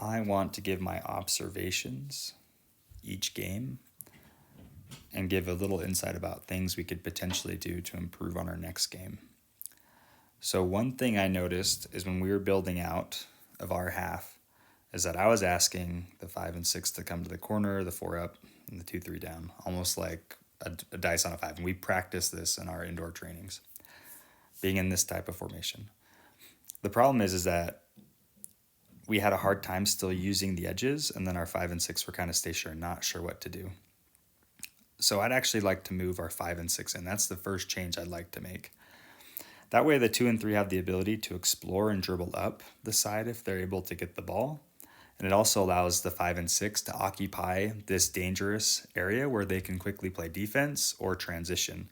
I want to give my observations each game and give a little insight about things we could potentially do to improve on our next game. So one thing I noticed is when we were building out of our half is that I was asking the 5 and 6 to come to the corner, the 4 up, and the 2-3 down, almost like a dice on a 5. And we practice this in our indoor trainings, being in this type of formation. The problem is that we had a hard time still using the edges, and then our 5 and 6 were kind of stationary, not sure what to do. So I'd actually like to move our 5 and 6 in. That's the first change I'd like to make. That way the 2 and 3 have the ability to explore and dribble up the side if they're able to get the ball. And it also allows the 5 and 6 to occupy this dangerous area where they can quickly play defense or transition.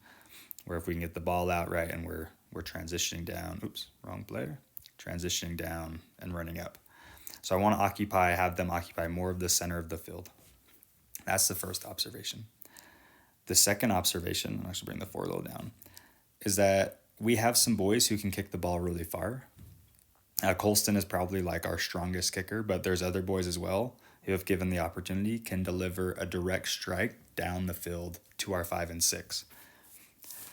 Where if we can get the ball out right and we're transitioning down, wrong player, transitioning down and running up. So I want to have them occupy more of the center of the field. That's the first observation. The second observation, I should bring the 4 a little down, is that we have some boys who can kick the ball really far. Colston is probably like our strongest kicker, but there's other boys as well who, if given the opportunity, can deliver a direct strike down the field to our 5 and 6.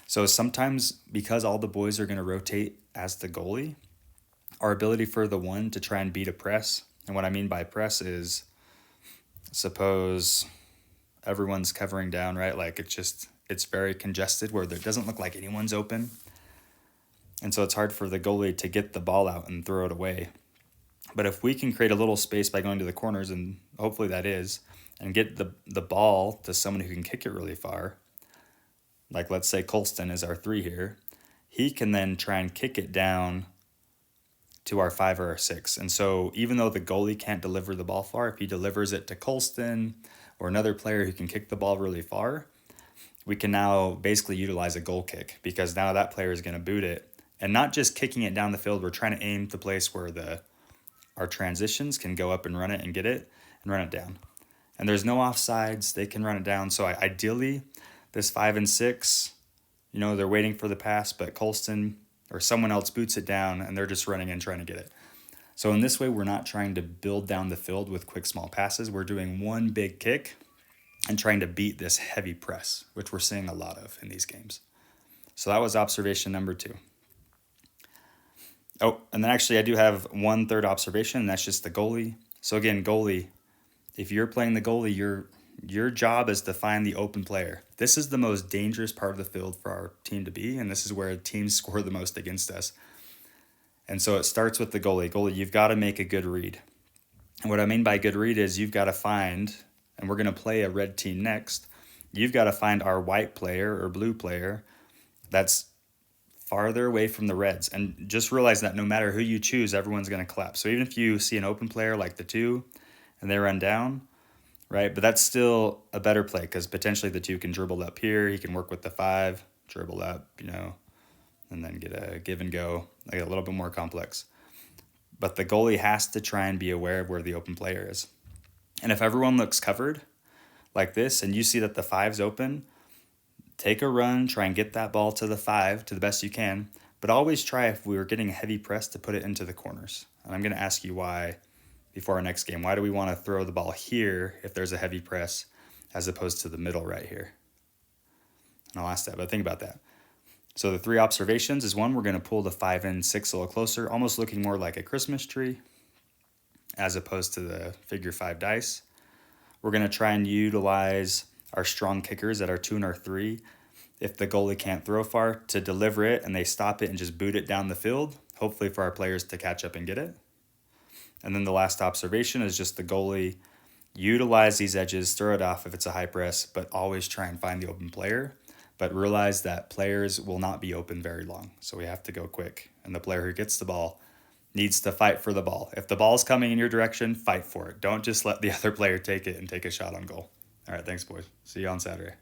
So sometimes, because all the boys are going to rotate as the goalie, our ability for the 1 to try and beat a press, and what I mean by press is, suppose everyone's covering down, right? Like it's very congested where there doesn't look like anyone's open. And so it's hard for the goalie to get the ball out and throw it away. But if we can create a little space by going to the corners, and hopefully that is, and get the ball to someone who can kick it really far, like let's say Colston is our 3 here, he can then try and kick it down to our 5 or our 6. And so even though the goalie can't deliver the ball far, if he delivers it to Colston or another player who can kick the ball really far, we can now basically utilize a goal kick, because now that player is going to boot it. And not just kicking it down the field, we're trying to aim the place where our transitions can go up and run it and get it and run it down. And there's no offsides, they can run it down. So ideally, this 5 and 6, they're waiting for the pass, but Colston or someone else boots it down and they're just running in trying to get it. So in this way, we're not trying to build down the field with quick, small passes. We're doing one big kick and trying to beat this heavy press, which we're seeing a lot of in these games. So that was observation number 2. Oh, and then actually I do have one third observation, and that's just the goalie. So again, goalie, if you're playing the goalie, your job is to find the open player. This is the most dangerous part of the field for our team to be, and this is where teams score the most against us. And so it starts with the goalie. Goalie, you've got to make a good read. And what I mean by good read is you've got to find, and we're going to play a red team next, you've got to find our white player or blue player that's farther away from the reds. And just realize that no matter who you choose, everyone's going to collapse. So even if you see an open player like the 2 and they run down, right? But that's still a better play, because potentially the 2 can dribble up here. He can work with the 5, dribble up, and then get a give and go, like a little bit more complex. But the goalie has to try and be aware of where the open player is. And if everyone looks covered like this and you see that the 5's open, take a run, try and get that ball to the 5 to the best you can, but always try, if we were getting a heavy press, to put it into the corners. And I'm going to ask you why before our next game. Why do we want to throw the ball here if there's a heavy press as opposed to the middle right here? And I'll ask that, but think about that. So the 3 observations is, 1, we're going to pull the 5 and 6 a little closer, almost looking more like a Christmas tree as opposed to the figure 5 dice. We're going to try and utilize our strong kickers at our 2 and our 3, if the goalie can't throw far, to deliver it and they stop it and just boot it down the field, hopefully for our players to catch up and get it. And then the last observation is just the goalie, utilize these edges, throw it off if it's a high press, but always try and find the open player. But realize that players will not be open very long, so we have to go quick. And the player who gets the ball needs to fight for the ball. If the ball's coming in your direction, fight for it. Don't just let the other player take it and take a shot on goal. All right, thanks, boys. See you on Saturday.